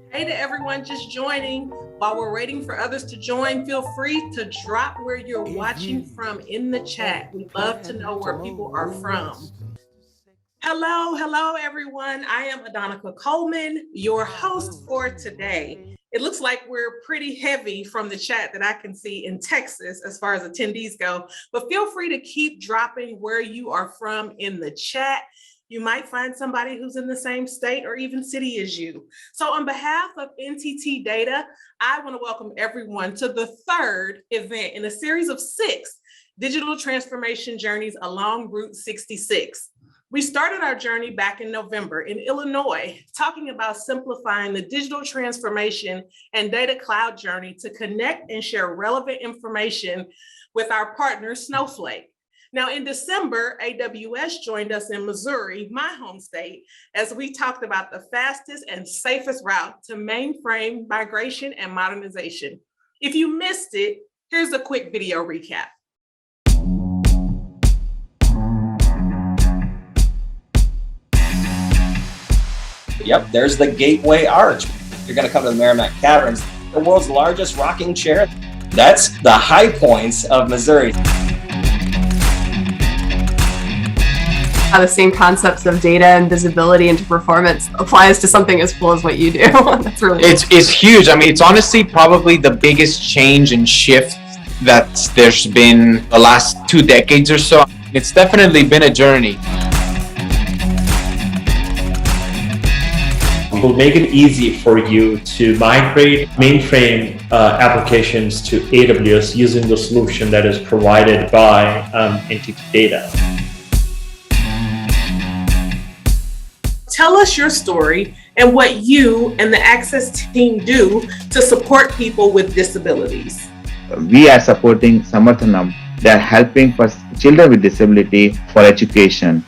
Hey to everyone just joining. While we're waiting for others to join, feel free to drop where you're watching from in the chat. We'd love to know where people are from. Hello, everyone. I am Adonica Coleman, your host for today. It looks like we're pretty heavy from the chat that I can see in Texas as far as attendees go, but feel free to keep dropping where you are from in the chat. You might find somebody who's in the same state or even city as you. So on behalf of NTT Data, I want to welcome everyone to the third event in a series of 6 digital transformation journeys along Route 66. We started our journey back in November in Illinois, talking about simplifying the digital transformation and data cloud journey to connect and share relevant information with our partner, Snowflake. Now, in December, AWS joined us in Missouri, my home state, as we talked about the fastest and safest route to mainframe migration and modernization. If you missed it, here's a quick video recap. Yep, there's the Gateway Arch. You're going to come to the Merrimack Caverns, the world's largest rocking chair. That's the high points of Missouri. How the same concepts of data and visibility into performance applies to something as cool as what you do. That's really cool. It's huge. I mean, it's honestly probably the biggest change and shift that there's been the last 2 decades or so. It's definitely been a journey. Will make it easy for you to migrate mainframe applications to AWS using the solution that is provided by NTT Data. Tell us your story and what you and the Access team do to support people with disabilities. We are supporting Samarthanam. They are helping for children with disability for education.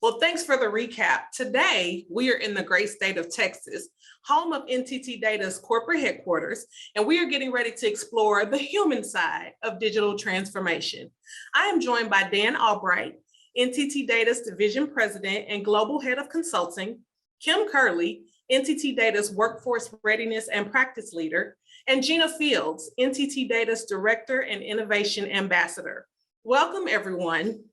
Well, thanks for the recap. Today, we are in the great state of Texas, home of NTT Data's corporate headquarters, and we are getting ready to explore the human side of digital transformation. I am joined by Dan Albright, NTT Data's Division President and Global Head of Consulting, Kim Curley, NTT Data's Workforce Readiness and Practice Leader, and Gina Fields, NTT Data's Director and Innovation Ambassador. Welcome, everyone.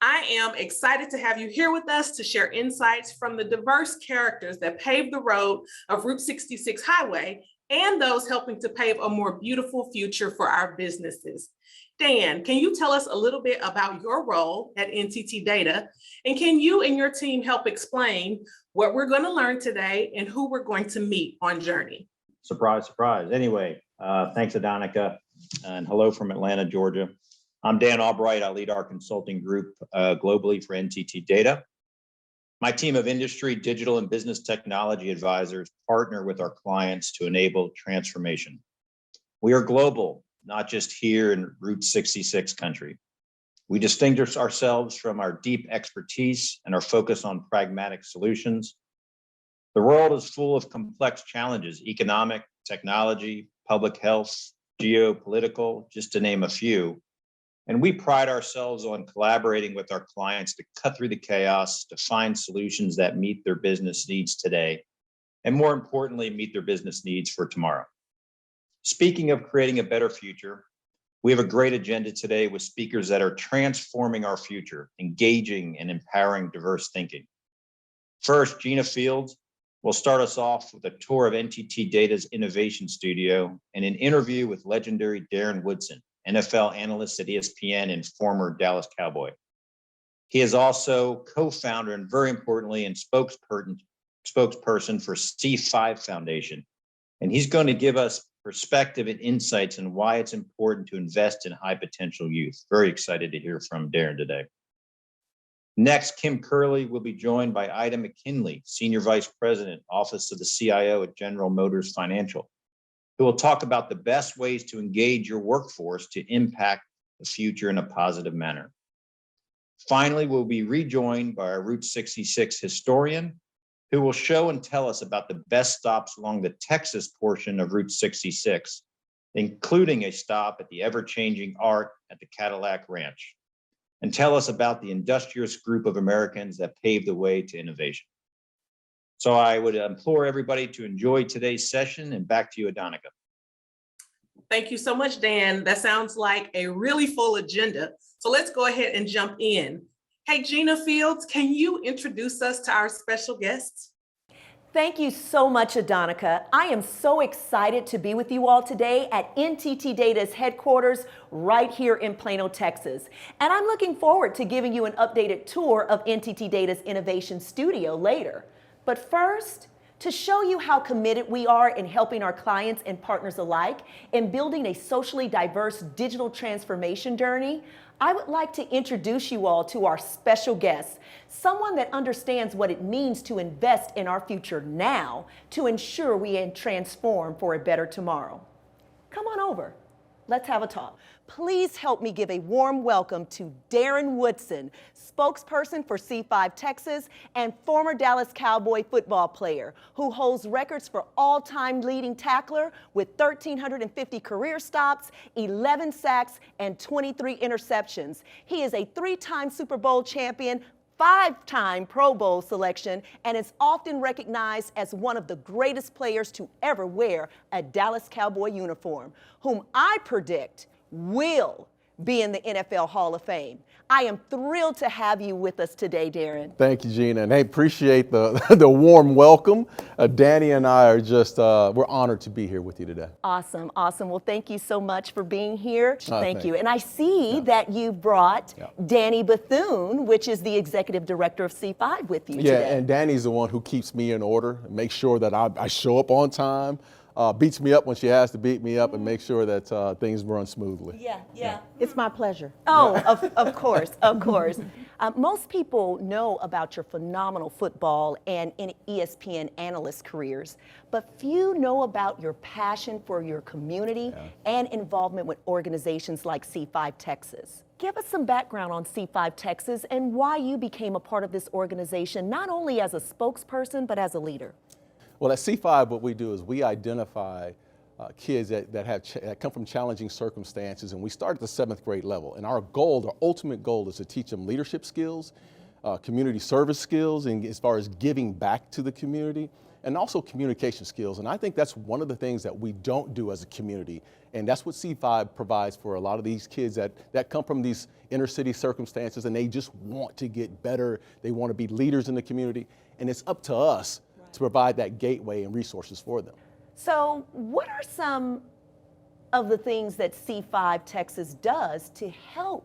I am excited to have you here with us to share insights from the diverse characters that paved the road of Route 66 Highway and those helping to pave a more beautiful future for our businesses. Dan, can you tell us a little bit about your role at NTT Data? And can you and your team help explain what we're going to learn today and who we're going to meet on Journey? Surprise, surprise. Anyway, thanks, Adonica, and hello from Atlanta, Georgia. I'm Dan Albright. I lead our consulting group globally for NTT Data. My team of industry, digital, and business technology advisors partner with our clients to enable transformation. We are global, not just here in Route 66 country. We distinguish ourselves from our deep expertise and our focus on pragmatic solutions. The world is full of complex challenges: economic, technology, public health, geopolitical, just to name a few. And we pride ourselves on collaborating with our clients to cut through the chaos, to find solutions that meet their business needs today, and more importantly, meet their business needs for tomorrow. Speaking of creating a better future, we have a great agenda today with speakers that are transforming our future, engaging and empowering diverse thinking. First, Gina Fields will start us off with a tour of NTT Data's Innovation Studio and an interview with legendary Darren Woodson, NFL analyst at ESPN and former Dallas Cowboy. He is also co-founder and, very importantly, and spokesperson for C5 Foundation. And he's going to give us perspective and insights on why it's important to invest in high potential youth. Very excited to hear from Darren today. Next, Kim Curley will be joined by Ida McKinley, Senior Vice President, Office of the CIO at General Motors Financial, who will talk about the best ways to engage your workforce to impact the future in a positive manner. Finally, we'll be rejoined by our Route 66 historian, who will show and tell us about the best stops along the Texas portion of Route 66, including a stop at the ever-changing art at the Cadillac Ranch. and tell us about the industrious group of Americans that paved the way to innovation. So I would implore everybody to enjoy today's session, and back to you, Adonica. Thank you so much, Dan. That sounds like a really full agenda. So let's go ahead and jump in. Hey, Gina Fields, can you introduce us to our special guests? Thank you so much, Adonica. I am so excited to be with you all today at NTT Data's headquarters right here in Plano, Texas. And I'm looking forward to giving you an updated tour of NTT Data's Innovation Studio later. But first, to show you how committed we are in helping our clients and partners alike in building a socially diverse digital transformation journey, I would like to introduce you all to our special guest, someone that understands what it means to invest in our future now to ensure we transform for a better tomorrow. Come on over. Let's have a talk. Please help me give a warm welcome to Darren Woodson, spokesperson for C5 Texas and former Dallas Cowboy football player who holds records for all-time leading tackler with 1,350 career stops, 11 sacks, and 23 interceptions. He is a 3-time Super Bowl champion, 5-time Pro Bowl selection, and is often recognized as one of the greatest players to ever wear a Dallas Cowboy uniform, whom I predict will be in the NFL Hall of Fame. I am thrilled to have you with us today, Darren. Thank you, Gina, and hey, appreciate the warm welcome. Danny and I are just, we're honored to be here with you today. Awesome, awesome. Well, thank you so much for being here. Thank you. you. And I see that you brought Danny Bethune, which is the Executive Director of C5 with you today. Yeah, and Danny's the one who keeps me in order, make sure that I show up on time, beats me up when she has to beat me up, and make sure that things run smoothly. Yeah. It's my pleasure. Oh, of course, of course. Most people know about your phenomenal football and ESPN analyst careers, but few know about your passion for your community and involvement with organizations like C5 Texas. Give us some background on C5 Texas and why you became a part of this organization, not only as a spokesperson, but as a leader. Well, at C5, what we do is we identify kids that come from challenging circumstances, and we start at the 7th grade level. And our ultimate goal is to teach them leadership skills, community service skills, and as far as giving back to the community, and also communication skills. And I think that's one of the things that we don't do as a community. And that's what C5 provides for a lot of these kids that come from these inner city circumstances, and they just want to get better. They want to be leaders in the community. And it's up to us to provide that gateway and resources for them. So what are some of the things that C5 Texas does to help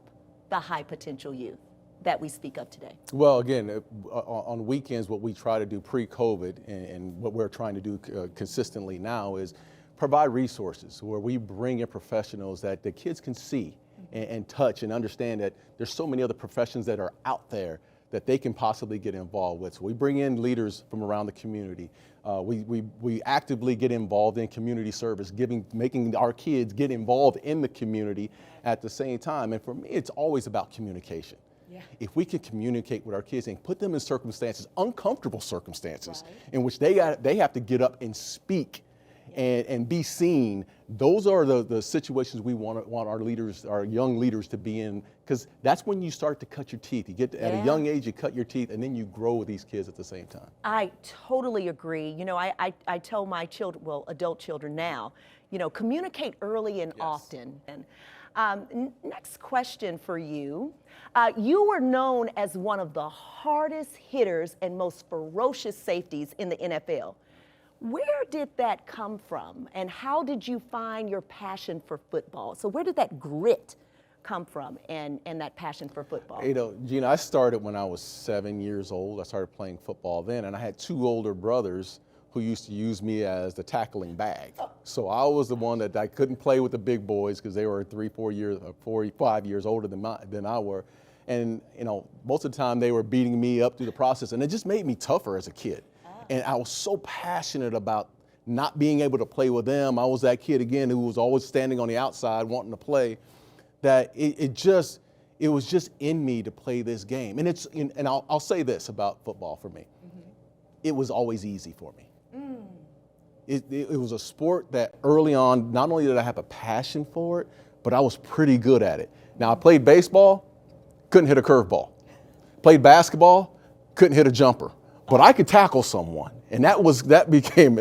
the high potential youth that we speak of today? Well, again, on weekends, what we try to do pre-COVID and what we're trying to do consistently now is provide resources where we bring in professionals that the kids can see and touch and understand that there's so many other professions that are out there that they can possibly get involved with. So we bring in leaders from around the community. We actively get involved in community service, making our kids get involved in the community at the same time. And for me, it's always about communication. If we can communicate with our kids and put them in circumstances, uncomfortable circumstances, in which they have to get up and speak and be seen, those are the situations we want our leaders, our young leaders, to be in, because that's when you start to cut your teeth. You get at a young age, you cut your teeth, and then you grow with these kids at the same time. I totally agree. You know, I tell my children, well, adult children now, you know, communicate early and often. And next question for you. You were known as one of the hardest hitters and most ferocious safeties in the NFL. Where did that come from, and how did you find your passion for football? So where did that grit come from and that passion for football? You know, Gina, I started when I was 7 years old. I started playing football then, and I had 2 older brothers who used to use me as the tackling bag. So I was the one that I couldn't play with the big boys because they were 4 or 5 years older than I were. And, you know, most of the time they were beating me up through the process, and it just made me tougher as a kid. And I was so passionate about not being able to play with them. I was that kid again who was always standing on the outside wanting to play, that it was just in me to play this game. And I'll say this about football for me. It was always easy for me. It was a sport that early on, not only did I have a passion for it, but I was pretty good at it. Now, I played baseball, couldn't hit a curveball. Played basketball, couldn't hit a jumper. But I could tackle someone. And that became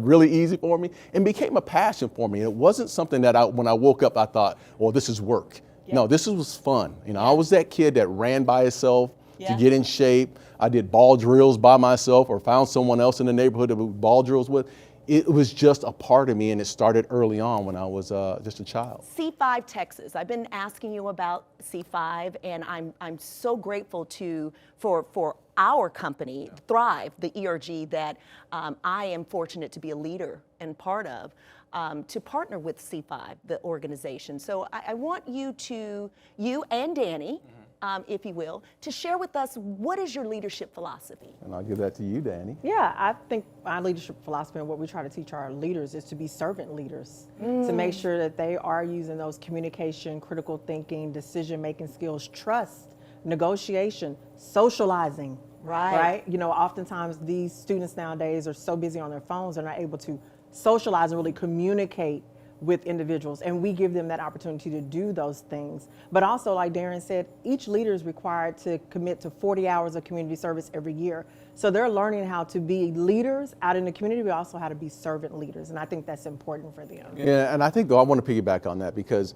really easy for me and became a passion for me. It wasn't something that when I woke up, I thought, well, this is work. Yeah. No, this was fun. You know, I was that kid that ran by himself to get in shape. I did ball drills by myself or found someone else in the neighborhood to do ball drills with. It was just a part of me, and it started early on when I was just a child. C5 Texas. I've been asking you about C5, and I'm so grateful for our company, Thrive, the ERG, that I am fortunate to be a leader and part of, to partner with C5, the organization. So I want you and Danny, if you will, to share with us what is your leadership philosophy? And I'll give that to you, Danny. Yeah, I think my leadership philosophy and what we try to teach our leaders is to be servant leaders, to make sure that they are using those communication, critical thinking, decision-making skills, trust, negotiation, socializing, right? You know, oftentimes these students nowadays are so busy on their phones, they're not able to socialize and really communicate with individuals, and we give them that opportunity to do those things. But also, like Darren said, each leader is required to commit to 40 hours of community service every year. So they're learning how to be leaders out in the community, but also how to be servant leaders, and I think that's important for them. Yeah, and I think, though, I want to piggyback on that because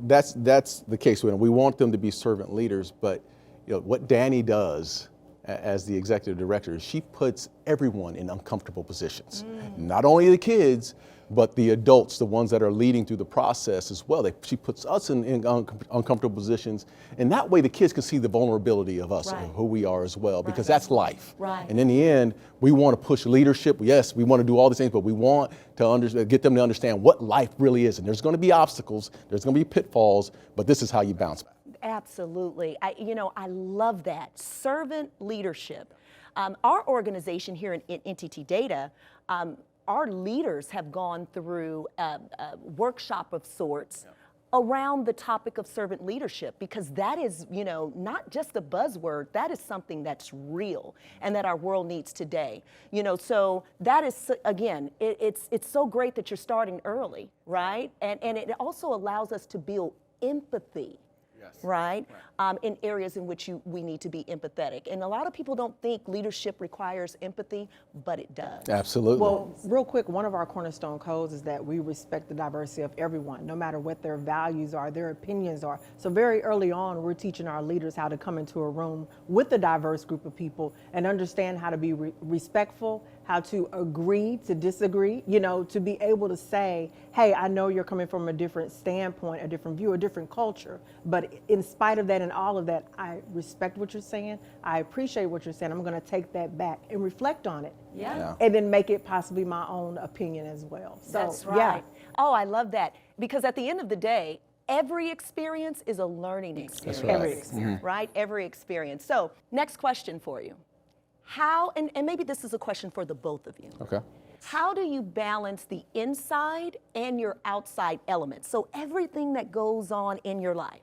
that's the case. We want them to be servant leaders, but you know what Danny does as the executive director, she puts everyone in uncomfortable positions. Not only the kids, but the adults, the ones that are leading through the process as well. She puts us in uncomfortable positions, and that way the kids can see the vulnerability of us, and who we are as well, because that's life. And in the end, we want to push leadership. Yes, we want to do all these things, but we want to get them to understand what life really is. And there's going to be obstacles, there's going to be pitfalls, but this is how you bounce back. Absolutely. I love that. Servant leadership. Our organization here in NTT Data, our leaders have gone through a workshop of sorts around the topic of servant leadership, because that is, not just a buzzword, that is something that's real and that our world needs today. So that is, again, it's so great that you're starting early, right? And it also allows us to build empathy. Right? In areas in which we need to be empathetic. And a lot of people don't think leadership requires empathy, but it does. Absolutely. Well, real quick, one of our cornerstone codes is that we respect the diversity of everyone, no matter what their values are, their opinions are. So very early on, we're teaching our leaders how to come into a room with a diverse group of people and understand how to be respectful, how to agree to disagree, to be able to say, hey, I know you're coming from a different standpoint, a different view, a different culture, but in spite of that and all of that, I respect what you're saying, I appreciate what you're saying, I'm going to take that back and reflect on it. Yeah. And then make it possibly my own opinion as well. So, that's right. Oh, I love that. Because at the end of the day, every experience is a learning experience. That's right. Every experience. Right? Every experience. So, next question for you. How, and maybe this is a question for the both of you. Okay. How do you balance the inside and your outside elements? So everything that goes on in your life,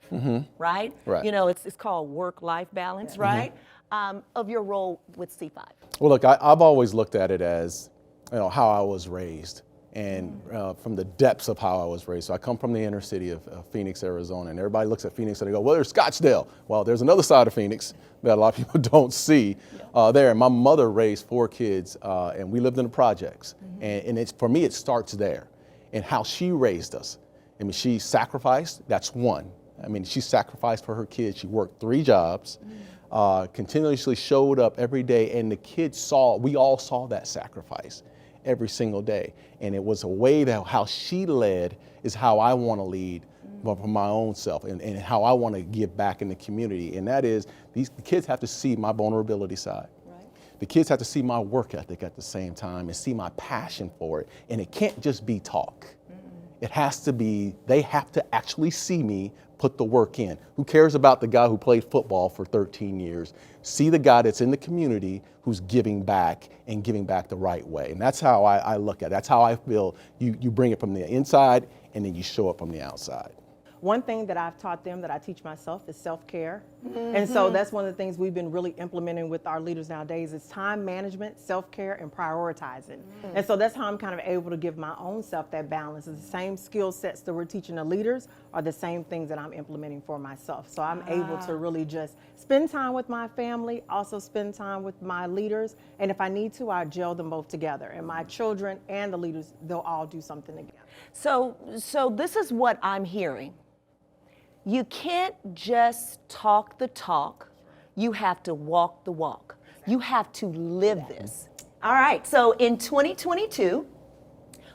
right? Right. It's called work-life balance, right? Of your role with C5. Well, look, I've always looked at it as, how I was raised, and from the depths of how I was raised. So I come from the inner city of Phoenix, Arizona, and everybody looks at Phoenix and they go, well, there's Scottsdale. Well, there's another side of Phoenix that a lot of people don't see there. And my mother raised 4 kids, and we lived in the projects. And for me, it starts there, and how she raised us. I mean, she sacrificed, that's one. I mean, she sacrificed for her kids. She worked 3 jobs, continuously showed up every day, and the kids we all saw that sacrifice every single day. And it was a way that how she led is how I want to lead for my own self, and how I want to give back in the community. And that is, the kids have to see my vulnerability side. The kids have to see my work ethic at the same time and see my passion for it. And it can't just be talk. It has to be, they have to actually see me put the work in. Who cares about the guy who played football for 13 years? See the guy that's in the community who's giving back and giving back the right way. And that's how I look at it. That's how I feel. You bring it from the inside and then you show it from the outside. One thing that I've taught them that I teach myself is self-care. And so that's one of the things we've been really implementing with our leaders nowadays is time management, self-care, and prioritizing. And so that's how I'm kind of able to give my own self that balance. It's the same skill sets that we're teaching the leaders are the same things that I'm implementing for myself. So I'm able to really just spend time with my family, also spend time with my leaders. And if I need to, I gel them both together. And my children and the leaders, they'll all do something together. So this is what I'm hearing. You can't just talk the talk, you have to walk the walk. You have to live this. All right, so in 2022,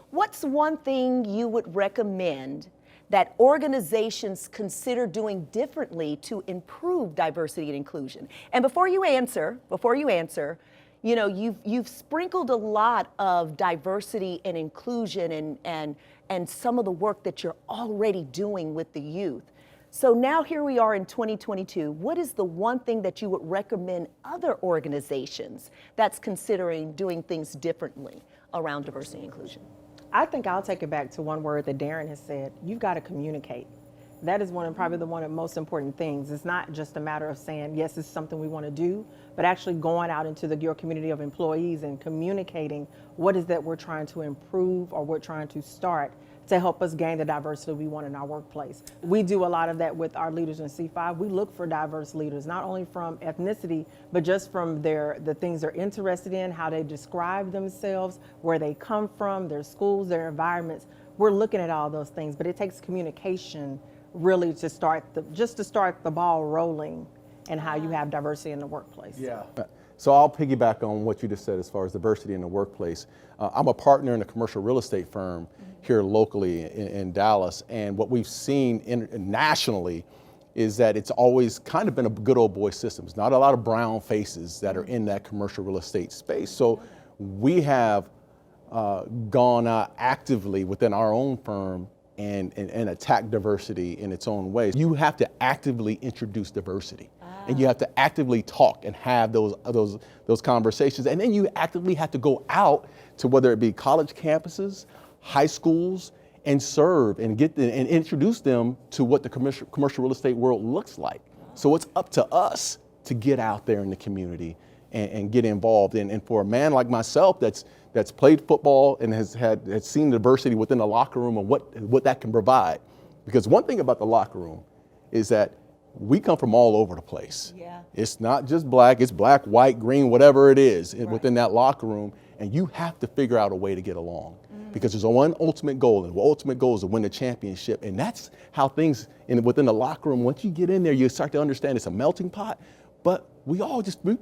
what's one thing you would recommend that organizations consider doing differently to improve diversity and inclusion? And before you answer, you know, you've sprinkled a lot of diversity and inclusion and some of the work that you're already doing with the youth. So now here we are in 2022. What is the one thing that you would recommend other organizations that's considering doing things differently around diversity and inclusion? I think I'll take it back to one word that Darren has said. You've got to communicate. That is probably one of the most important things. It's not just a matter of saying, yes, it's something we want to do, but actually going out into your community of employees and communicating what is that we're trying to improve or we're trying to start to help us gain the diversity we want in our workplace. We do a lot of that with our leaders in C5. We look for diverse leaders, not only from ethnicity, but just from the things they're interested in, how they describe themselves, where they come from, their schools, their environments. We're looking at all those things, but it takes communication really to start the ball rolling and how you have diversity in the workplace. Yeah. So I'll piggyback on what you just said as far as diversity in the workplace. I'm a partner in a commercial real estate firm here locally in Dallas, and what we've seen nationally is that it's always kind of been a good old boy system. There's not a lot of brown faces that are in that commercial real estate space. So we have gone out actively within our own firm and attack diversity in its own way. You have to actively introduce diversity. And you have to actively talk and have those conversations. And then you actively have to go out to whether it be college campuses, high schools, and serve and and introduce them to what the commercial real estate world looks like. So it's up to us to get out there in the community and get involved. And for a man like myself that's played football and has seen diversity within the locker room and what that can provide. Because one thing about the locker room is that we come from all over the place. Yeah. It's not just black, it's black, white, green, whatever it is within that locker room. And you have to figure out a way to get along because there's one ultimate goal, and the ultimate goal is to win the championship. And that's how things within the locker room, once you get in there, you start to understand it's a melting pot, but we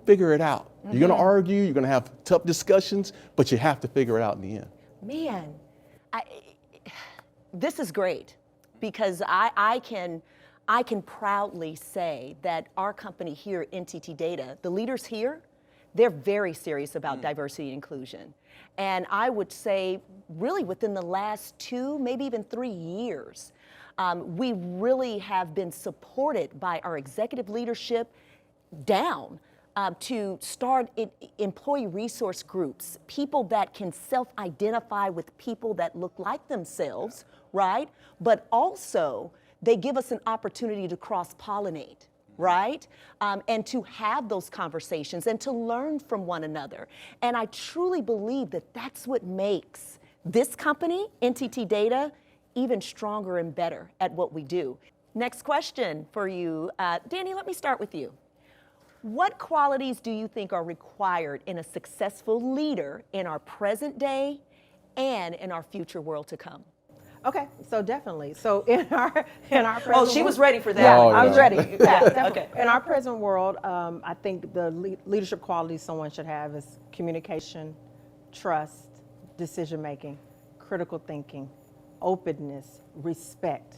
figure it out. You're gonna argue, you're gonna have tough discussions, but you have to figure it out in the end. Man, this is great because I can proudly say that our company here at NTT Data, the leaders here, they're very serious about diversity and inclusion. And I would say really within the last 2, maybe even 3 years, we really have been supported by our executive leadership down to start employee resource groups, people that can self-identify with people that look like themselves, right? But also, they give us an opportunity to cross-pollinate, right? And to have those conversations and to learn from one another. And I truly believe that that's what makes this company, NTT Data, even stronger and better at what we do. Next question for you. Danny, let me start with you. What qualities do you think are required in a successful leader in our present day and in our future world to come? Okay, so definitely. So in our present Oh, she was ready for that. Yeah, Oh, I was yeah. ready. Yeah, Okay. In our present world, I think the leadership qualities someone should have is communication, trust, decision-making, critical thinking, openness, respect.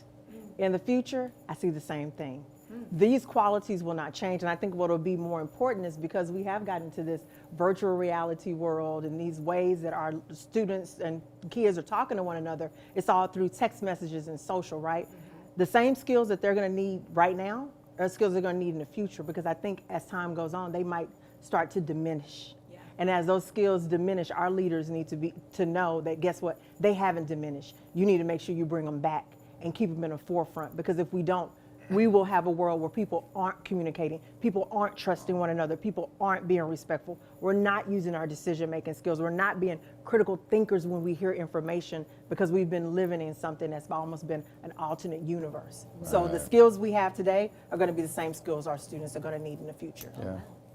In the future, I see the same thing. These qualities will not change, and I think what will be more important is because we have gotten to this virtual reality world and these ways that our students and kids are talking to one another, it's all through text messages and social, right? The same skills that they're gonna need right now are skills they're gonna need in the future, because I think as time goes on, they might start to diminish. Yeah. And as those skills diminish, our leaders need to know that, guess what, they haven't diminished. You need to make sure you bring them back and keep them in the forefront, because if we don't, we will have a world where people aren't communicating, people aren't trusting one another, people aren't being respectful. We're not using our decision-making skills. We're not being critical thinkers when we hear information because we've been living in something that's almost been an alternate universe. Right. So the skills we have today are going to be the same skills our students are going to need in the future.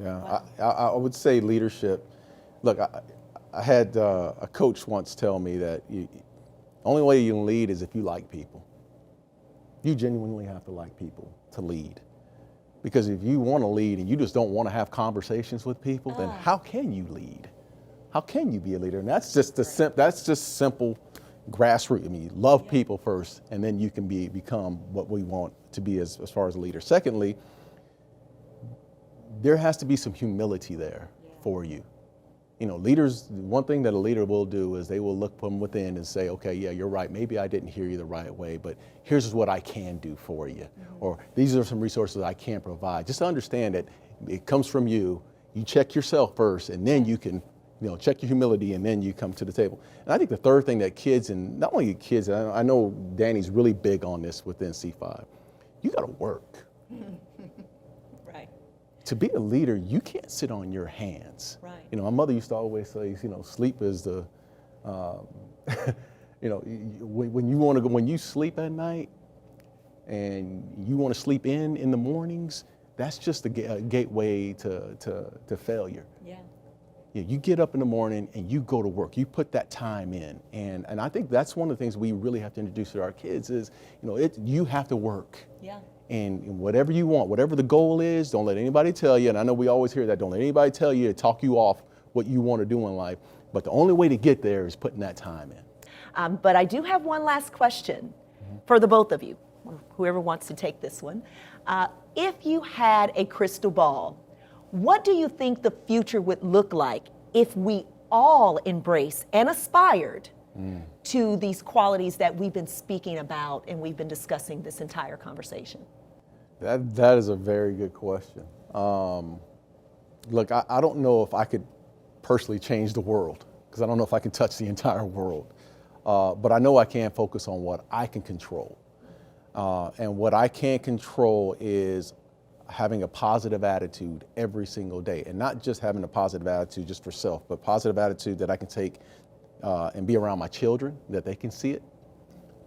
Yeah. I would say leadership. Look, I had a coach once tell me that the only way you can lead is if you like people. You genuinely have to like people to lead. Because if you want to lead and you just don't want to have conversations with people, then how can you lead? How can you be a leader? And that's just simple grassroots. I mean, you love people first, and then you can become what we want to be as far as a leader. Secondly, there has to be some humility there for you. You know, leaders, one thing that a leader will do is they will look from within and say, okay, yeah, you're right. Maybe I didn't hear you the right way, but here's what I can do for you. Or these are some resources I can provide. Just to understand that it comes from you. You check yourself first, and then you can, check your humility, and then you come to the table. And I think the third thing that kids, and not only kids, I know Danny's really big on this within C5, you got to work. To be a leader, you can't sit on your hands. Right. My mother used to always say, sleep is the, when you sleep at night and you want to sleep in the mornings, that's just a gateway to failure. Yeah. You get up in the morning and you go to work. You put that time in, and I think that's one of the things we really have to introduce to our kids is, you have to work. Yeah. And whatever you want, whatever the goal is, don't let anybody tell you, and I know we always hear that, don't let anybody tell you to talk you off what you want to do in life, but the only way to get there is putting that time in. But I do have one last question for the both of you, whoever wants to take this one. If you had a crystal ball, what do you think the future would look like if we all embrace and aspired to these qualities that we've been speaking about and we've been discussing this entire conversation? That is a very good question. Look, I don't know if I could personally change the world, because I don't know if I can touch the entire world. But I know I can focus on what I can control. And what I can control is having a positive attitude every single day. And not just having a positive attitude just for self, but positive attitude that I can take and be around my children, that they can see it.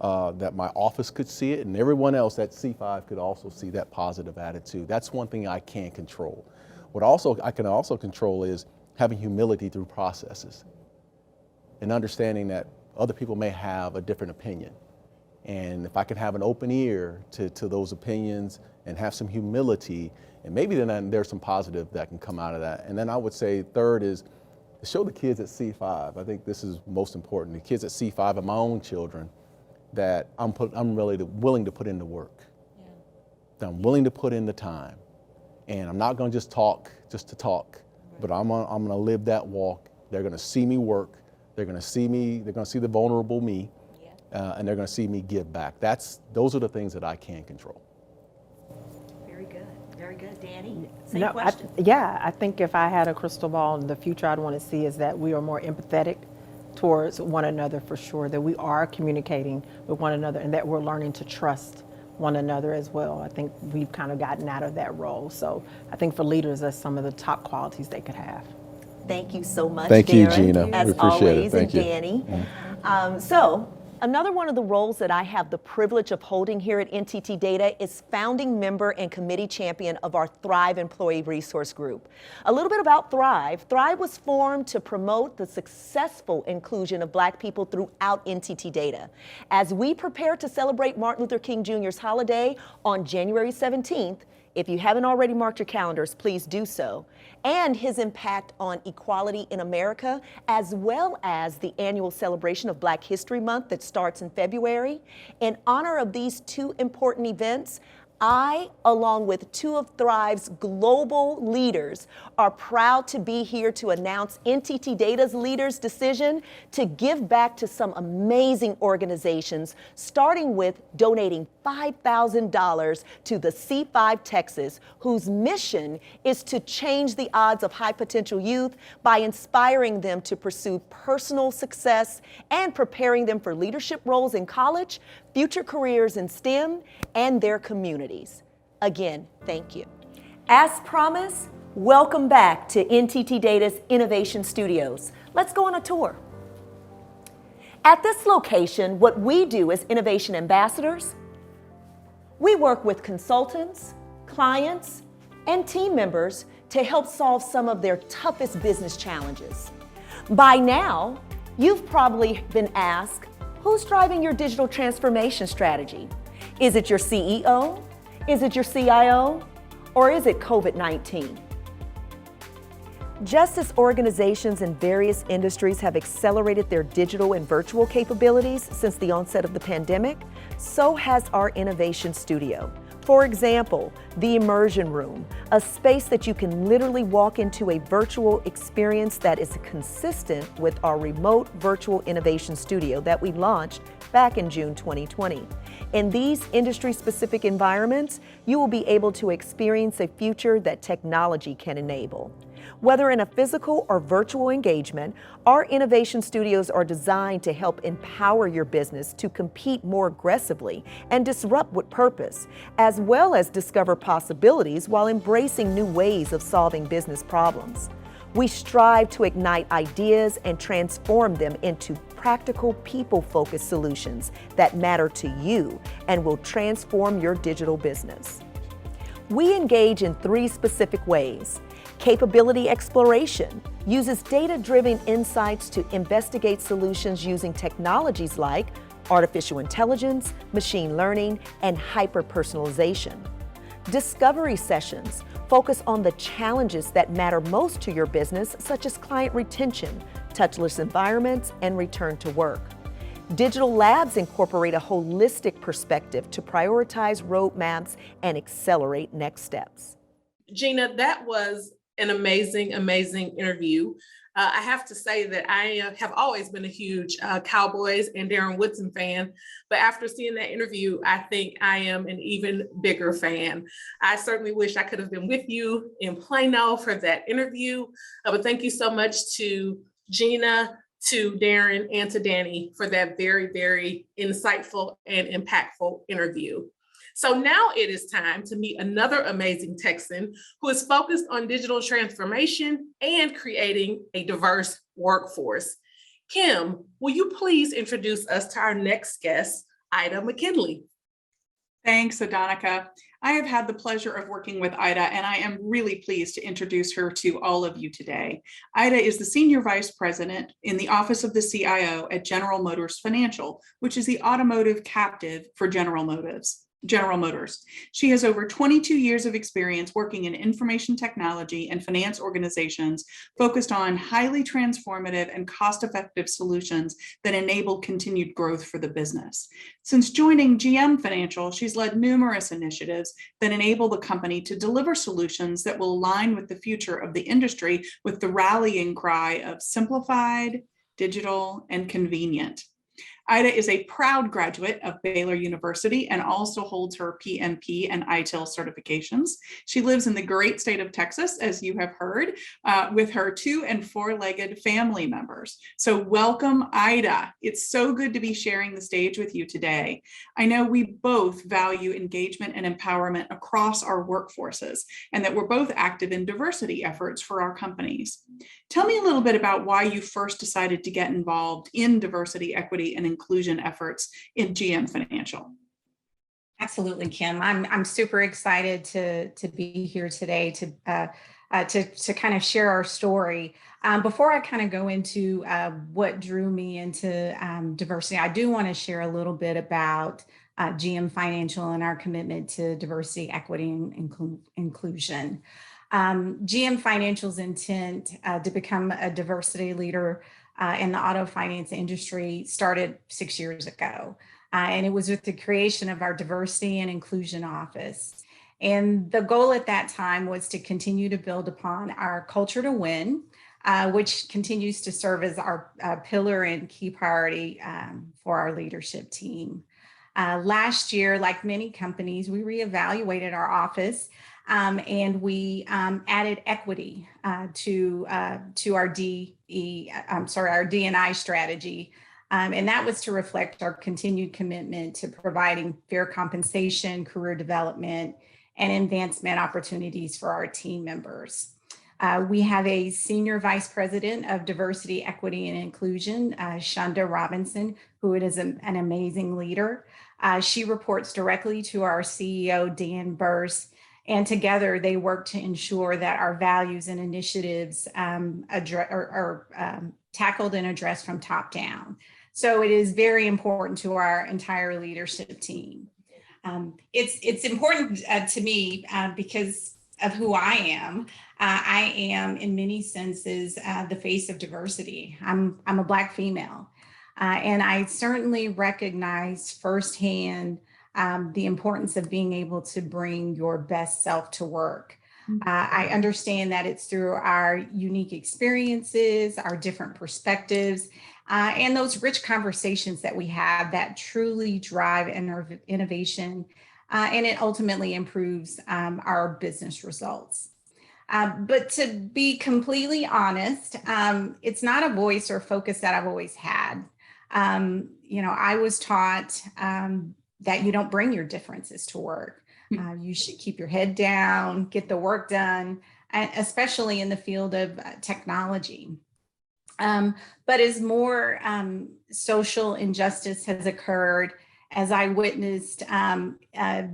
That my office could see it, and everyone else at C5 could also see that positive attitude. That's one thing I can control. What I can also control is having humility through processes and understanding that other people may have a different opinion. And if I can have an open ear to those opinions and have some humility, and maybe then there's some positive that can come out of that. And then I would say third is to show the kids at C5. I think this is most important. The kids at C5 and my own children, that I'm really willing to put in the work. Yeah. That I'm willing to put in the time. And I'm not going to just talk just to talk, but I'm going to live that walk. They're going to see me work. They're going to see the vulnerable me, and they're going to see me give back. Those are the things that I can control. Very good. Very good. Danny, same question. I think if I had a crystal ball, the future I'd want to see is that we are more empathetic towards one another, for sure, that we are communicating with one another and that we're learning to trust one another as well. I think we've kind of gotten out of that role. So I think for leaders, that's some of the top qualities they could have. Thank you so much, Thank you, Darren, Gina. as we appreciate always, it. Thank and you. Danny. So another one of the roles that I have the privilege of holding here at NTT Data is founding member and committee champion of our Thrive Employee Resource Group. A little bit about Thrive. Thrive was formed to promote the successful inclusion of Black people throughout NTT Data. As we prepare to celebrate Martin Luther King Jr.'s holiday on January 17th, if you haven't already marked your calendars, please do so, and his impact on equality in America, as well as the annual celebration of Black History Month that starts in February. In honor of these two important events, I, along with two of Thrive's global leaders, are proud to be here to announce NTT Data's leaders' decision to give back to some amazing organizations, starting with donating $5,000 to the C5 Texas, whose mission is to change the odds of high potential youth by inspiring them to pursue personal success and preparing them for leadership roles in college, future careers in STEM, and their community. opportunities. Again, thank you. As promised, welcome back to NTT Data's Innovation Studios. Let's go on a tour. At this location, what we do as innovation ambassadors, we work with consultants, clients, and team members to help solve some of their toughest business challenges. By now, you've probably been asked, who's driving your digital transformation strategy? Is it your CEO? Is it your CIO? Or is it COVID-19? Just as organizations in various industries have accelerated their digital and virtual capabilities since the onset of the pandemic, so has our innovation studio. For example, the Immersion Room, a space that you can literally walk into a virtual experience that is consistent with our remote virtual innovation studio that we launched back in June 2020. In these industry-specific environments, you will be able to experience a future that technology can enable. Whether in a physical or virtual engagement, our innovation studios are designed to help empower your business to compete more aggressively and disrupt with purpose, as well as discover possibilities while embracing new ways of solving business problems. We strive to ignite ideas and transform them into practical, people-focused solutions that matter to you and will transform your digital business. We engage in 3 specific ways. Capability exploration uses data-driven insights to investigate solutions using technologies like artificial intelligence, machine learning, and hyper-personalization. Discovery sessions focus on the challenges that matter most to your business, such as client retention, touchless environments, and return to work. Digital labs incorporate a holistic perspective to prioritize roadmaps and accelerate next steps. Gina, that was an amazing, amazing interview. I have to say that I have always been a huge Cowboys and Darren Woodson fan, but after seeing that interview, I think I am an even bigger fan. I certainly wish I could have been with you in Plano for that interview, but thank you so much to Gina, to Darren, and to Danny for that very, very insightful and impactful interview. So now it is time to meet another amazing Texan who is focused on digital transformation and creating a diverse workforce. Kim, will you please introduce us to our next guest, Ida McKinley? Thanks, Adonica. I have had the pleasure of working with Ida, and I am really pleased to introduce her to all of you today. Ida is the Senior Vice President in the Office of the CIO at General Motors Financial, which is the automotive captive for General Motors. She has over 22 years of experience working in information technology and finance organizations focused on highly transformative and cost-effective solutions that enable continued growth for the business. Since joining GM Financial, she's led numerous initiatives that enable the company to deliver solutions that will align with the future of the industry with the rallying cry of simplified, digital, and convenient. Ida is a proud graduate of Baylor University and also holds her PMP and ITIL certifications. She lives in the great state of Texas, as you have heard, with her 2- and 4-legged family members. So welcome, Ida. It's so good to be sharing the stage with you today. I know we both value engagement and empowerment across our workforces, and that we're both active in diversity efforts for our companies. Tell me a little bit about why you first decided to get involved in diversity, equity, and inclusion efforts in GM Financial. Absolutely, Kim. I'm super excited to be here today to kind of share our story. Before I kind of go into what drew me into diversity, I do want to share a little bit about GM Financial and our commitment to diversity, equity, and inclusion. GM Financial's intent to become a diversity leader in the auto finance industry started 6 years ago. And it was with the creation of our Diversity and Inclusion Office. And the goal at that time was to continue to build upon our culture to win, which continues to serve as our pillar and key priority for our leadership team. Last year, like many companies, we reevaluated our office and we added equity to our D&I strategy And that was to reflect our continued commitment to providing fair compensation, career development, and advancement opportunities for our team members. We have a Senior Vice President of Diversity, Equity, and Inclusion, Shonda Robinson, who is an amazing leader. She reports directly to our CEO, Dan Burse, and together they work to ensure that our values and initiatives are tackled and addressed from top down. So it is very important to our entire leadership team. It's important to me because of who I am. I am, in many senses, the face of diversity. I'm a Black female, and I certainly recognize firsthand the importance of being able to bring your best self to work. I understand that it's through our unique experiences, our different perspectives, and those rich conversations that we have that truly drive innovation, and it ultimately improves our business results. But to be completely honest, it's not a voice or focus that I've always had. I was taught that you don't bring your differences to work. You should keep your head down, get the work done, especially in the field of technology. But as more social injustice has occurred, as I witnessed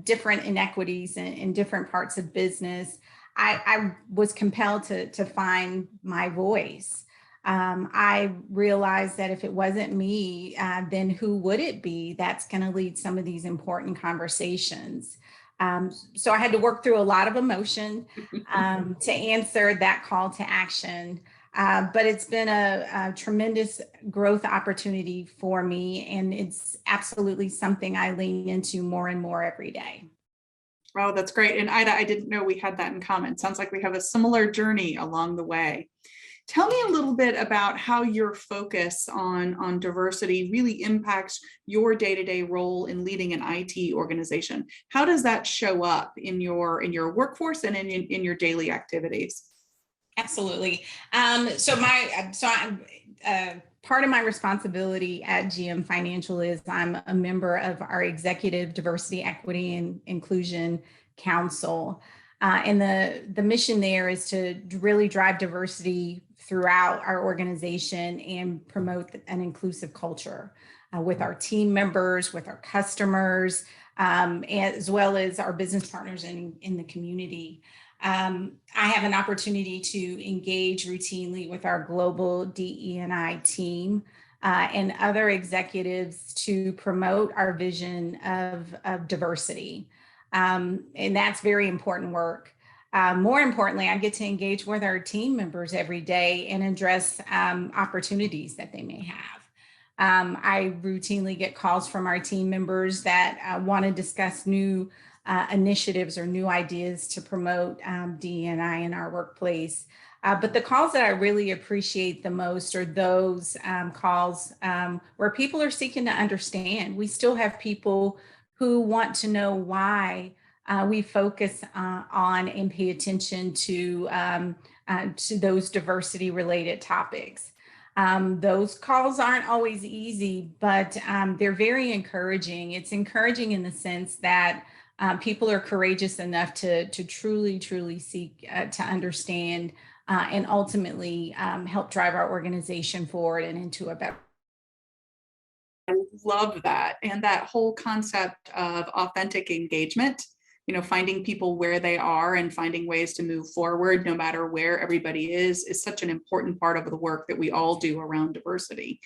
different inequities in different parts of business, I was compelled to find my voice. I realized that if it wasn't me, then who would it be that's going to lead some of these important conversations? So I had to work through a lot of emotion to answer that call to action. But it's been a tremendous growth opportunity for me, and it's absolutely something I lean into more and more every day. Oh, that's great. And Ida, I didn't know we had that in common. Sounds like we have a similar journey along the way. Tell me a little bit about how your focus on diversity really impacts your day-to-day role in leading an IT organization. How does that show up in your workforce and in your daily activities? Absolutely. Part of my responsibility at GM Financial is I'm a member of our Executive Diversity, Equity, and Inclusion Council. And the mission there is to really drive diversity throughout our organization and promote an inclusive culture with our team members, with our customers, as well as our business partners in the community. I have an opportunity to engage routinely with our global DE&I team and other executives to promote our vision of diversity. And that's very important work. More importantly, I get to engage with our team members every day and address opportunities that they may have. I routinely get calls from our team members that want to discuss new initiatives or new ideas to promote DE&I in our workplace. But the calls that I really appreciate the most are those calls where people are seeking to understand. We still have people who want to know why we focus on and pay attention to those diversity-related topics. Those calls aren't always easy, but they're very encouraging. It's encouraging in the sense that people are courageous enough to truly seek to understand and ultimately help drive our organization forward and into a better. I love that. And that whole concept of authentic engagement, finding people where they are and finding ways to move forward, no matter where everybody is such an important part of the work that we all do around diversity.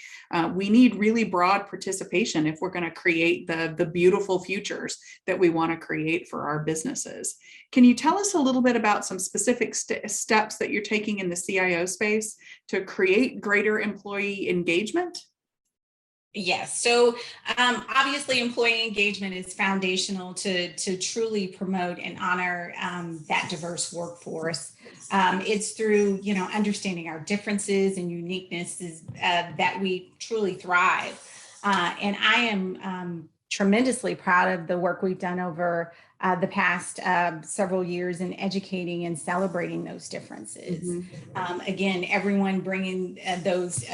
We need really broad participation if we're going to create the beautiful futures that we want to create for our businesses. Can you tell us a little bit about some specific steps that you're taking in the CIO space to create greater employee engagement? Yes. So obviously employee engagement is foundational to truly promote and honor that diverse workforce. It's through, understanding our differences and uniquenesses that we truly thrive. And I am tremendously proud of the work we've done over the past several years in educating and celebrating those differences. Mm-hmm. Again, everyone bringing those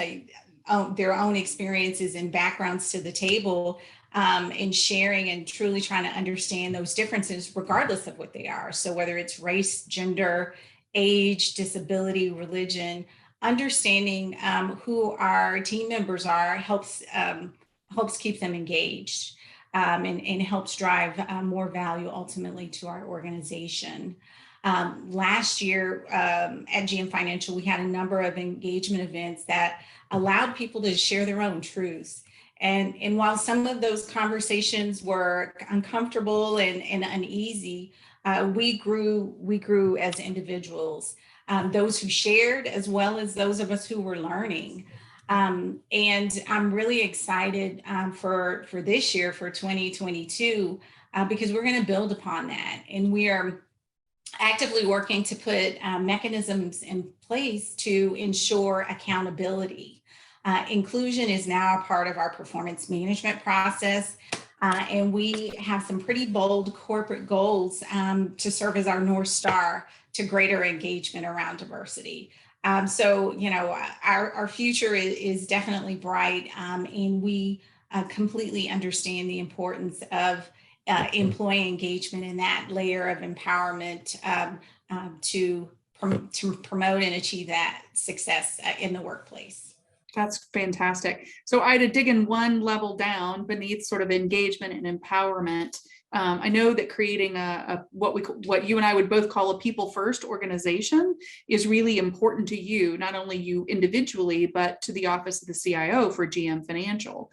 their own experiences and backgrounds to the table, and sharing and truly trying to understand those differences regardless of what they are. So whether it's race, gender, age, disability, religion, understanding who our team members are helps keep them engaged, and helps drive more value ultimately to our organization. Last year at GM Financial, we had a number of engagement events that allowed people to share their own truths. And while some of those conversations were uncomfortable and uneasy, we grew as individuals, those who shared as well as those of us who were learning. And I'm really excited for this year, for 2022, because we're going to build upon that. And we are actively working to put mechanisms in place to ensure accountability. Inclusion is now a part of our performance management process. And we have some pretty bold corporate goals to serve as our North Star to greater engagement around diversity. So, you know, our future is definitely bright, and we completely understand the importance of employee engagement and that layer of empowerment to promote and achieve that success in the workplace. That's fantastic. So Ida, digging one level down beneath sort of engagement and empowerment, I know that creating what you and I would both call a people first organization is really important to you, not only you individually, but to the office of the CIO for GM Financial.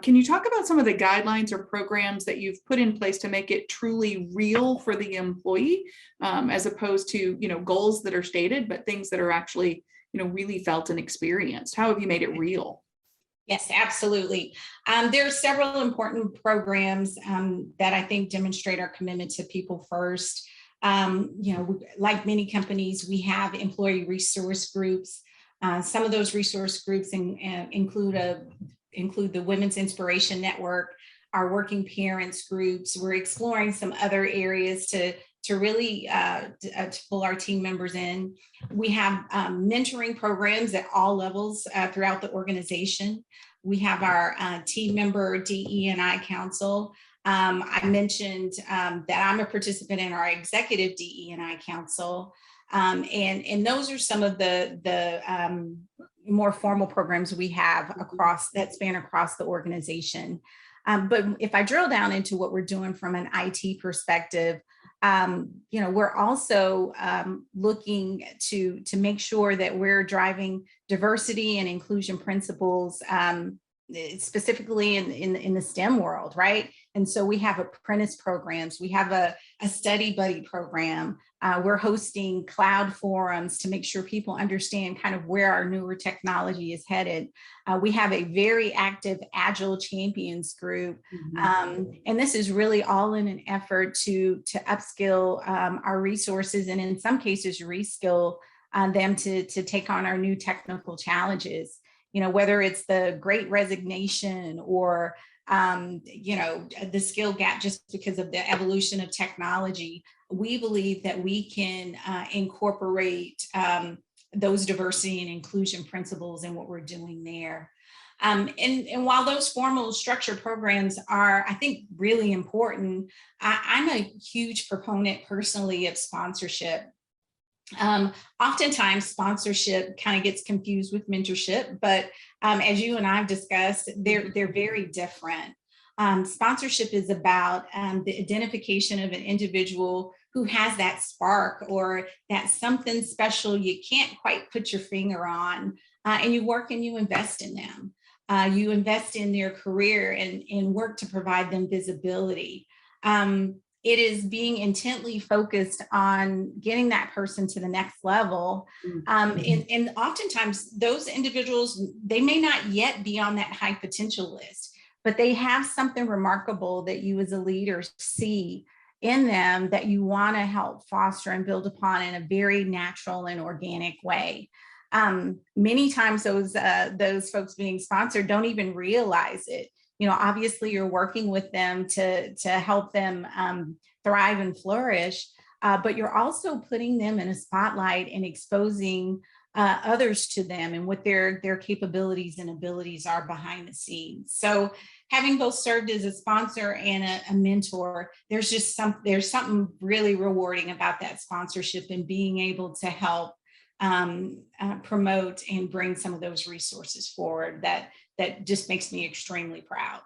Can you talk about some of the guidelines or programs that you've put in place to make it truly real for the employee, as opposed to, you know, goals that are stated, but things that are actually, you know, really felt and experienced? How have you made it real? Yes, absolutely. There are several important programs that I think demonstrate our commitment to people first. You know, like many companies, we have employee resource groups. Some of those resource groups include the Women's Inspiration Network, our working parents groups. We're exploring some other areas to really to pull our team members in. We have mentoring programs at all levels throughout the organization. We have our team member DE&I Council. I mentioned that I'm a participant in our executive DE&I Council. And those are some of the more formal programs we have that span across the organization. But if I drill down into what we're doing from an IT perspective, you know, we're also looking to make sure that we're driving diversity and inclusion principles, specifically in the STEM world, right? And so we have apprentice programs, we have a study buddy program. We're hosting cloud forums to make sure people understand kind of where our newer technology is headed. We have a very active Agile Champions group. And this is really all in an effort to upskill our resources, and in some cases reskill them to take on our new technical challenges. You know, whether it's the Great Resignation or you know, the skill gap just because of the evolution of technology, we believe that we can incorporate those diversity and inclusion principles in what we're doing there. And while those formal structured programs are, I think, really important, I'm a huge proponent personally of sponsorship. Oftentimes sponsorship kind of gets confused with mentorship, but as you and I've discussed, they're very different. Sponsorship is about the identification of an individual who has that spark or that something special you can't quite put your finger on, and you work and you invest in them. You invest in their career and work to provide them visibility. It is being intently focused on getting that person to the next level. And oftentimes those individuals, they may not yet be on that high potential list, but they have something remarkable that you as a leader see in them that you want to help foster and build upon in a very natural and organic way. Many times those folks being sponsored don't even realize it. You know, obviously you're working with them to help them thrive and flourish, but you're also putting them in a spotlight and exposing others to them and what their capabilities and abilities are behind the scenes. So having both served as a sponsor and a mentor, there's something really rewarding about that sponsorship and being able to help promote and bring some of those resources forward. That just makes me extremely proud.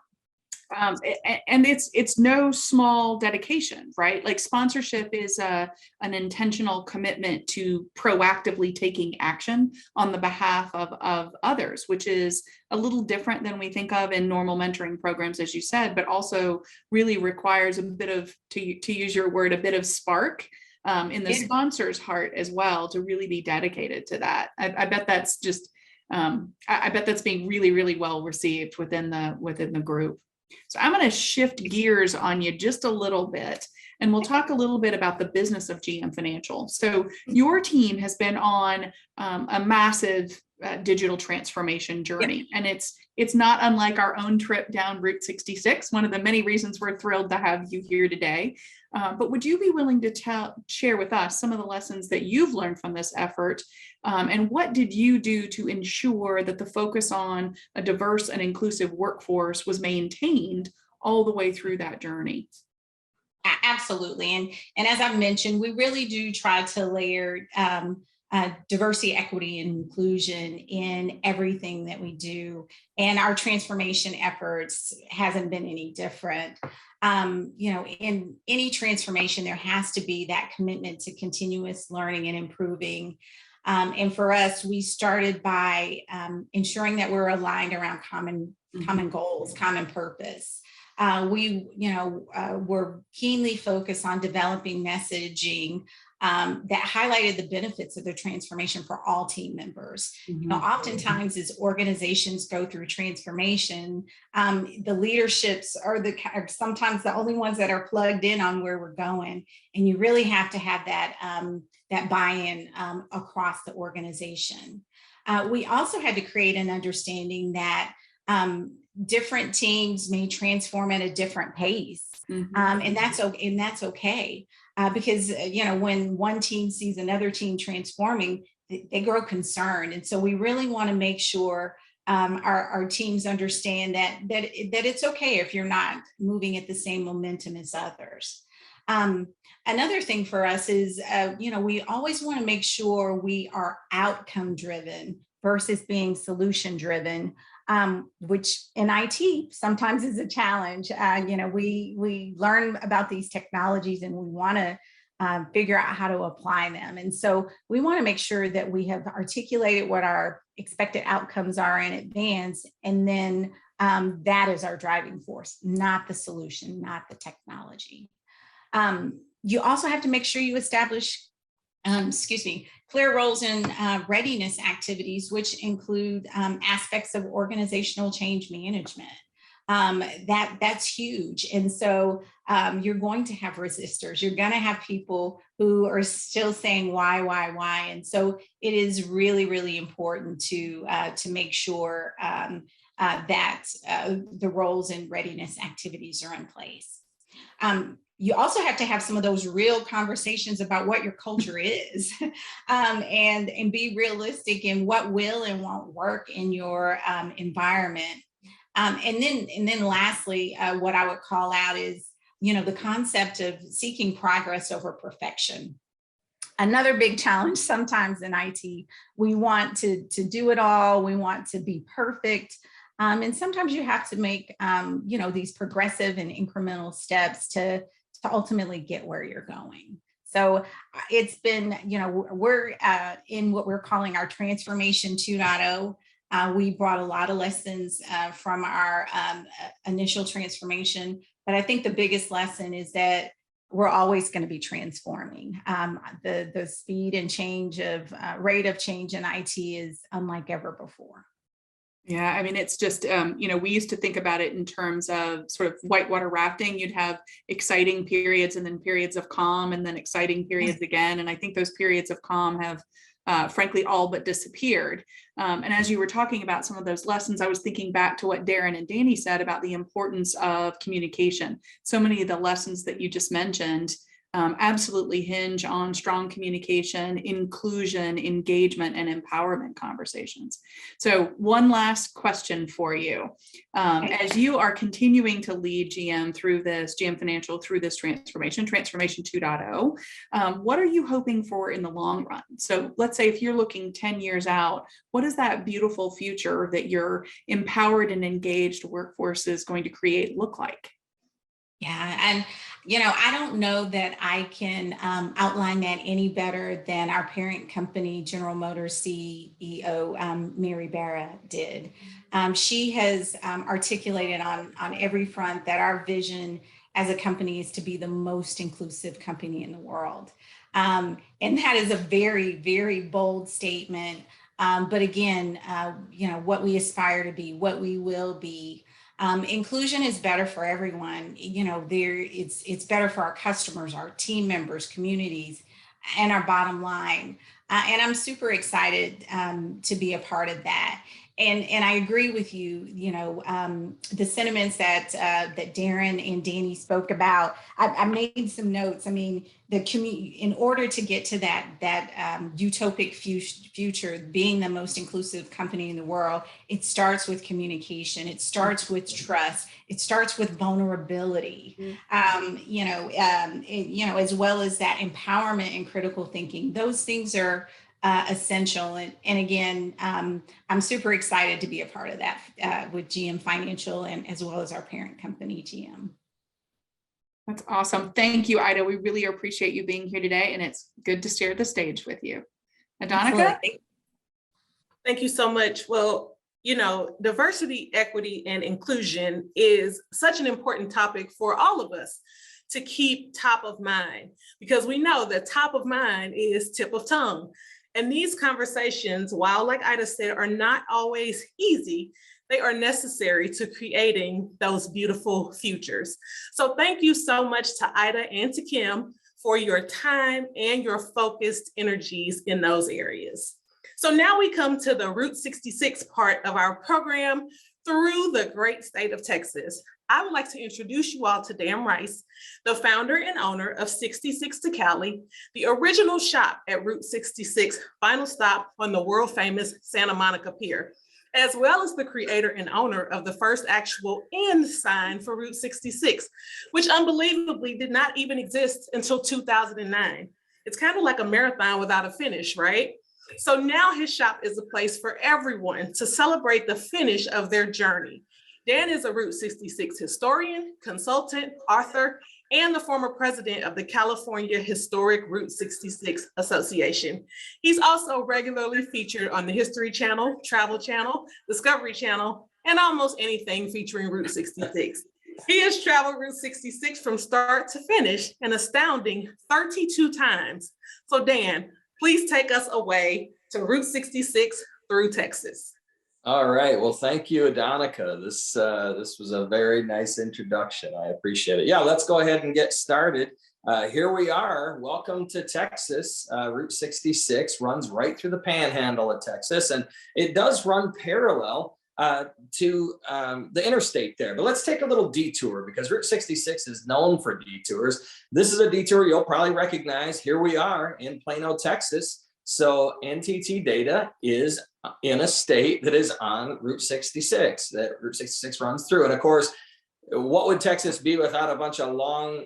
And it's no small dedication, right? Like sponsorship is an intentional commitment to proactively taking action on the behalf of others, which is a little different than we think of in normal mentoring programs, as you said, but also really requires a bit of, to use your word, a bit of spark in the sponsor's heart as well, to really be dedicated to that. I bet that's just, I bet that's being really, really well received within the group. So I'm going to shift gears on you just a little bit, and we'll talk a little bit about the business of GM Financial. So your team has been on a massive digital transformation journey, and it's not unlike our own trip down Route 66, one of the many reasons we're thrilled to have you here today. But would you be willing to share with us some of the lessons that you've learned from this effort? And what did you do to ensure that the focus on a diverse and inclusive workforce was maintained all the way through that journey? Absolutely. And as I mentioned, we really do try to layer diversity, equity, and inclusion in everything that we do. And our transformation efforts hasn't been any different. In any transformation, there has to be that commitment to continuous learning and improving. And for us, we started by ensuring that we're aligned around common goals, common purpose. We're keenly focused on developing messaging that highlighted the benefits of the transformation for all team members. Oftentimes as organizations go through transformation, the leaderships are sometimes the only ones that are plugged in on where we're going. And you really have to have that buy-in across the organization. We also had to create an understanding that different teams may transform at a different pace. And that's okay. Because, when one team sees another team transforming, they grow concerned. And so we really want to make sure our teams understand that it's okay if you're not moving at the same momentum as others. Another thing for us is, we always want to make sure we are outcome driven versus being solution driven. Which in IT sometimes is a challenge. We learn about these technologies and we want to figure out how to apply them. And so we want to make sure that we have articulated what our expected outcomes are in advance. And then that is our driving force, not the solution, not the technology. You also have to make sure you establish clear roles in readiness activities, which include aspects of organizational change management. That's huge. And so you're going to have resistors. You're going to have people who are still saying why. And so it is really, really important to make sure that the roles and readiness activities are in place. You also have to have some of those real conversations about what your culture is and be realistic in what will and won't work in your environment. And then lastly, what I would call out is, the concept of seeking progress over perfection. Another big challenge sometimes in IT, we want to do it all. We want to be perfect. And sometimes you have to make, these progressive and incremental steps to ultimately get where you're going. So it's been, we're in what we're calling our Transformation 2.0. We brought a lot of lessons from our initial transformation, but I think the biggest lesson is that we're always going to be transforming. The speed and change of rate of change in IT is unlike ever before. Yeah, I mean, it's just, we used to think about it in terms of sort of whitewater rafting. You'd have exciting periods and then periods of calm and then exciting periods again. And I think those periods of calm have, frankly, all but disappeared. And as you were talking about some of those lessons, I was thinking back to what Darren and Danny said about the importance of communication. So many of the lessons that you just mentioned absolutely hinge on strong communication, inclusion, engagement, and empowerment conversations. So one last question for you. As you are continuing to lead GM Financial through this transformation 2.0, what are you hoping for in the long run? So let's say if you're looking 10 years out, what is that beautiful future that your empowered and engaged workforce is going to create look like? Yeah, and I don't know that I can outline that any better than our parent company, General Motors CEO Mary Barra did. She has articulated on every front that our vision as a company is to be the most inclusive company in the world. And that is a very, very bold statement. But again, what we aspire to be, what we will be. Inclusion is better for everyone. It's better for our customers, our team members, communities, and our bottom line. And I'm super excited to be a part of that. And I agree with you. The sentiments that Darren and Danny spoke about. I made some notes. I mean, in order to get to that utopic future, being the most inclusive company in the world, it starts with communication. It starts with trust. It starts with vulnerability. As well as that empowerment and critical thinking. Those things are essential. And again, I'm super excited to be a part of that with GM Financial and as well as our parent company, GM. That's awesome. Thank you, Ida. We really appreciate you being here today, and it's good to share the stage with you. Adonica? Thank you so much. Well, diversity, equity, and inclusion is such an important topic for all of us to keep top of mind, because we know that top of mind is tip of tongue. And these conversations, while like Ida said, are not always easy, they are necessary to creating those beautiful futures. So thank you so much to Ida and to Kim for your time and your focused energies in those areas. So now we come to the Route 66 part of our program through the great state of Texas. I would like to introduce you all to Dan Rice, the founder and owner of 66 to Cali, the original shop at Route 66, final stop on the world famous Santa Monica Pier, as well as the creator and owner of the first actual end sign for Route 66, which unbelievably did not even exist until 2009. It's kind of like a marathon without a finish, right? So now his shop is a place for everyone to celebrate the finish of their journey. Dan is a Route 66 historian, consultant, author, and the former president of the California Historic Route 66 Association. He's also regularly featured on the History Channel, Travel Channel, Discovery Channel, and almost anything featuring Route 66. He has traveled Route 66 from start to finish an astounding 32 times. So Dan, please take us away to Route 66 through Texas. All right. Well, thank you, Adonica. This was a very nice introduction. I appreciate it. Yeah, let's go ahead and get started. Here we are. Welcome to Texas. Route 66 runs right through the panhandle of Texas, and it does run parallel to the interstate there. But let's take a little detour because Route 66 is known for detours. This is a detour you'll probably recognize. Here we are in Plano, Texas. So NTT Data is in a state that is on Route 66, that Route 66 runs through. And of course, what would Texas be without a bunch of long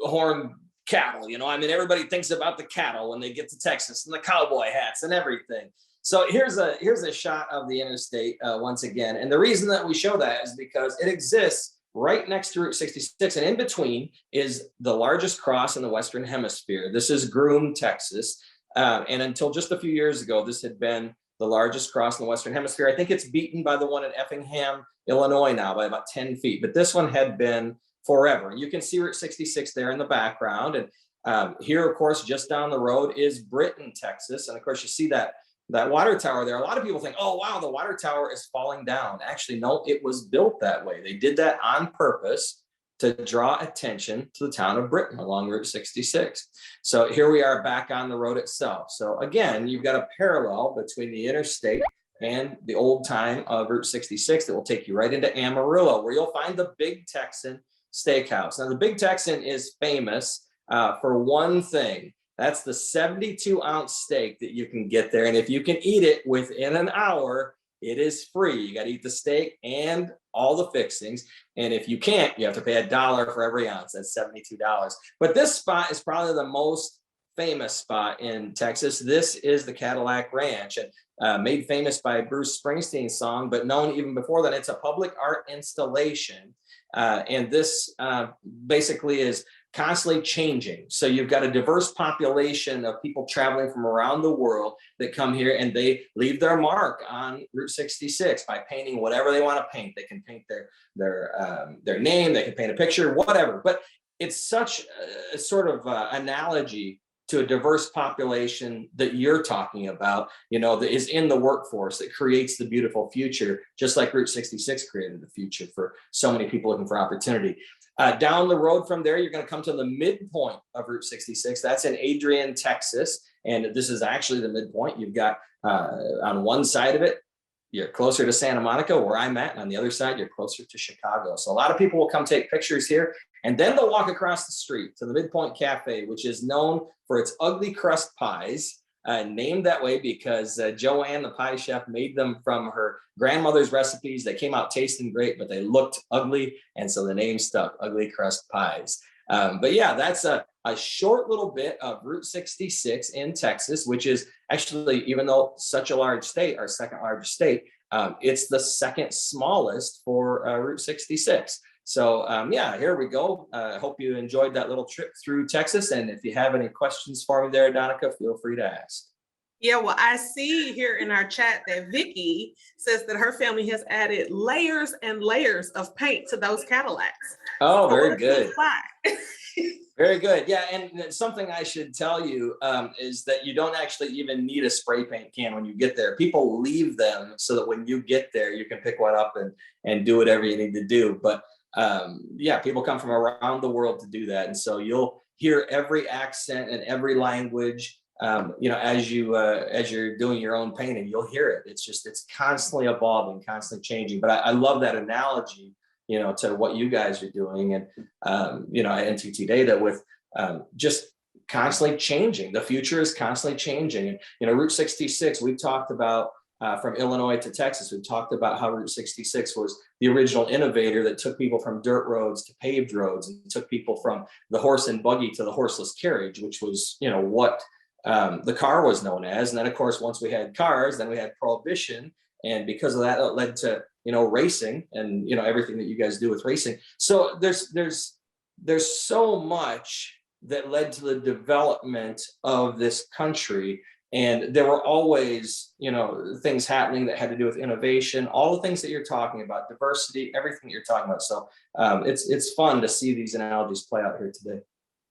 horn cattle? Everybody thinks about the cattle when they get to Texas and the cowboy hats and everything. So here's a shot of the interstate once again. And the reason that we show that is because it exists right next to Route 66, and in between is the largest cross in the Western Hemisphere. This is Groom, Texas. And until just a few years ago, this had been the largest cross in the Western Hemisphere. I think it's beaten by the one in Effingham, Illinois now by about 10 feet, but this one had been forever. You can see Route 66 there in the background. And here, of course, just down the road is Britton, Texas. And of course, you see that water tower there. A lot of people think, oh, wow, the water tower is falling down. Actually, no, it was built that way. They did that on purpose to draw attention to the town of Britton along Route 66. So here we are back on the road itself. So again, you've got a parallel between the interstate and the old time of Route 66 that will take you right into Amarillo, where you'll find the big Texan Steakhouse. Now, the Big Texan is famous for one thing. That's the 72-ounce steak that you can get there. And if you can eat it within an hour, it is free. You got to eat the steak and all the fixings. And if you can't, you have to pay $1 for every ounce. That's $72. But this spot is probably the most famous spot in Texas. This is the Cadillac Ranch, and made famous by Bruce Springsteen's song, but known even before that. It's a public art installation. And this basically is constantly changing. So you've got a diverse population of people traveling from around the world that come here, and they leave their mark on Route 66 by painting whatever they want to paint. They can paint their name, they can paint a picture, whatever. But it's such a sort of analogy to a diverse population that you're talking about, that is in the workforce, that creates the beautiful future, just like Route 66 created the future for so many people looking for opportunity. Down the road from there, you're going to come to the midpoint of Route 66. That's in Adrian, Texas. And this is actually the midpoint. You've got on one side of it, you're closer to Santa Monica, where I'm at. And on the other side, you're closer to Chicago. So a lot of people will come take pictures here. And then they'll walk across the street to the Midpoint Cafe, which is known for its ugly crust pies, named that way because Joanne, the pie chef, made them from her grandmother's recipes. They came out tasting great, but they looked ugly. And so the name stuck, Ugly Crust Pies. But yeah, that's a short little bit of Route 66 in Texas, which is actually, even though such a large state, our second largest state, it's the second smallest for Route 66. So yeah, here we go. I hope you enjoyed that little trip through Texas. And if you have any questions for me there, Donica, feel free to ask. Yeah, well, I see here in our chat that Vicky says that her family has added layers and layers of paint to those Cadillacs. Oh, very good. Very good. Yeah, and something I should tell you is that you don't actually even need a spray paint can when you get there. People leave them so that when you get there, you can pick one up and do whatever you need to do. But yeah, people come from around the world to do that. And so you'll hear every accent and every language, as you're doing your own painting, you'll hear it. It's constantly evolving, constantly changing. But I love that analogy, to what you guys are doing and, at NTT Data with just constantly changing. The future is constantly changing. And, Route 66, we've talked about from Illinois to Texas, we've talked about how Route 66 was the original innovator that took people from dirt roads to paved roads and took people from the horse and buggy to the horseless carriage, which was, what the car was known as. And then, of course, once we had cars, then we had prohibition. And because of that, it led to, racing and, everything that you guys do with racing. So there's so much that led to the development of this country. And there were always, things happening that had to do with innovation, all the things that you're talking about, diversity, everything that you're talking about. So it's fun to see these analogies play out here today.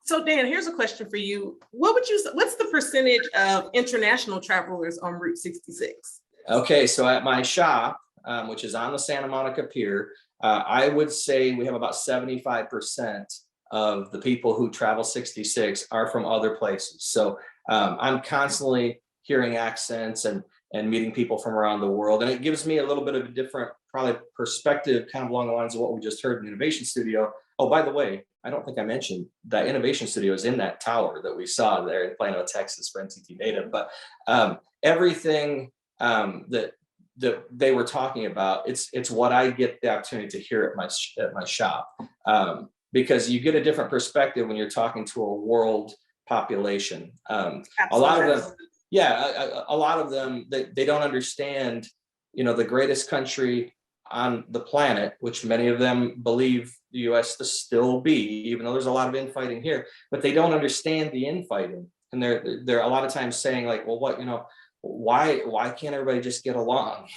So Dan, here's a question for you. What's the percentage of international travelers on Route 66? Okay, so at my shop, which is on the Santa Monica Pier, I would say we have about 75% of the people who travel 66 are from other places. So I'm constantly hearing accents and meeting people from around the world. And it gives me a little bit of a different, probably perspective, kind of along the lines of what we just heard in the Innovation Studio. Oh, by the way, I don't think I mentioned that Innovation Studio is in that tower that we saw there in Plano, Texas for NTT Data. But everything that they were talking about, it's what I get the opportunity to hear at my shop, because you get a different perspective when you're talking to a world population. A lot of them, a lot of them, they don't understand, the greatest country on the planet, which many of them believe the U.S. to still be, even though there's a lot of infighting here, but they don't understand the infighting. And they're a lot of times saying like, well, what, why can't everybody just get along?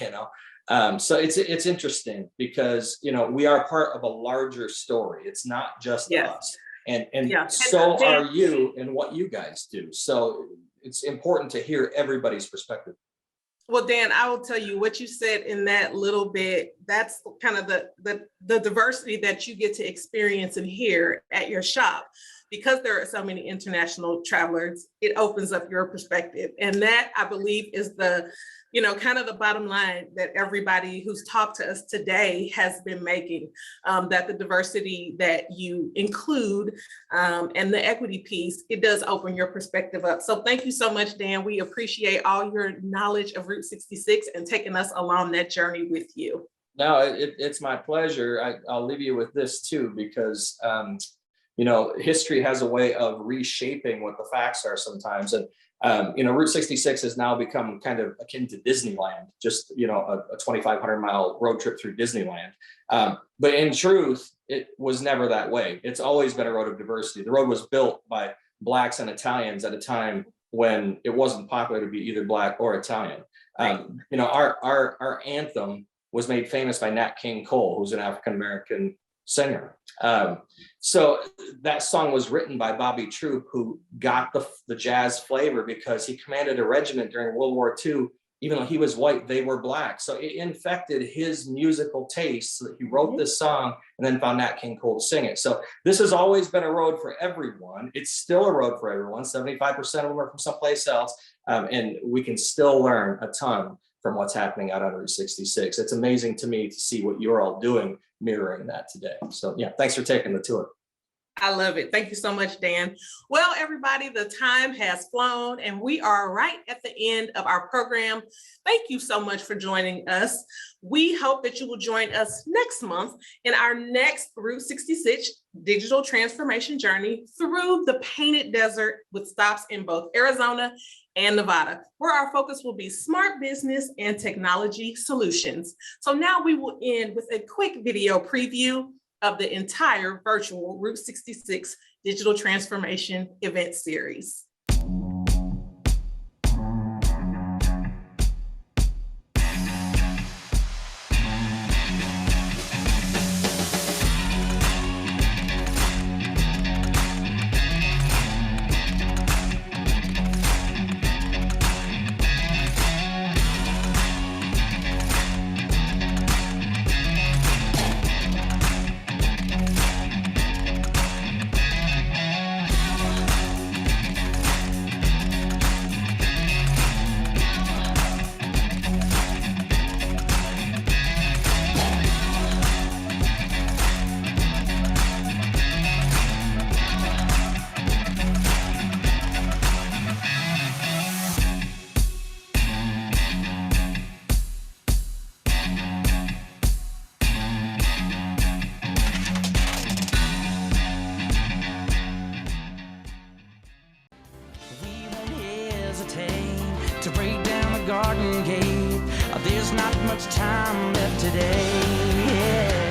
So it's interesting because, we are part of a larger story. It's not just us. And so are you and what you guys do. So it's important to hear everybody's perspective. Well, Dan, I will tell you what you said in that little bit. That's kind of the diversity that you get to experience and hear at your shop. because there are so many international travelers, it opens up your perspective. And that, I believe, is the, kind of the bottom line that everybody who's talked to us today has been making, that the diversity that you include and the equity piece, it does open your perspective up. So thank you so much, Dan. We appreciate all your knowledge of Route 66 and taking us along that journey with you. No, it's my pleasure. I'll leave you with this too, because, history has a way of reshaping what the facts are sometimes. And, Route 66 has now become kind of akin to Disneyland, just, a 2,500 mile road trip through Disneyland. But in truth, it was never that way. It's always been a road of diversity. The road was built by Blacks and Italians at a time when it wasn't popular to be either Black or Italian. Our anthem was made famous by Nat King Cole, who's an African-American singer. So that song was written by Bobby Troup, who got the jazz flavor because he commanded a regiment during World War II. Even though he was white, they were Black. So it infected his musical taste so that he wrote this song and then found Nat King Cole to sing it. So this has always been a road for everyone. It's still a road for everyone. 75% of them are from someplace else. And we can still learn a ton from what's happening out on Route 66. It's amazing to me to see what you're all doing, mirroring that today. So yeah, thanks for taking the tour. I love it. Thank you so much, Dan. Well, everybody, the time has flown and we are right at the end of our program. Thank you so much for joining us. We hope that you will join us next month in our next Route 66 digital transformation journey through the Painted Desert with stops in both Arizona and Nevada, where our focus will be smart business and technology solutions. So now we will end with a quick video preview of the entire virtual Route 66 digital transformation event series. To break down the garden gate, there's not much time left today. Yeah.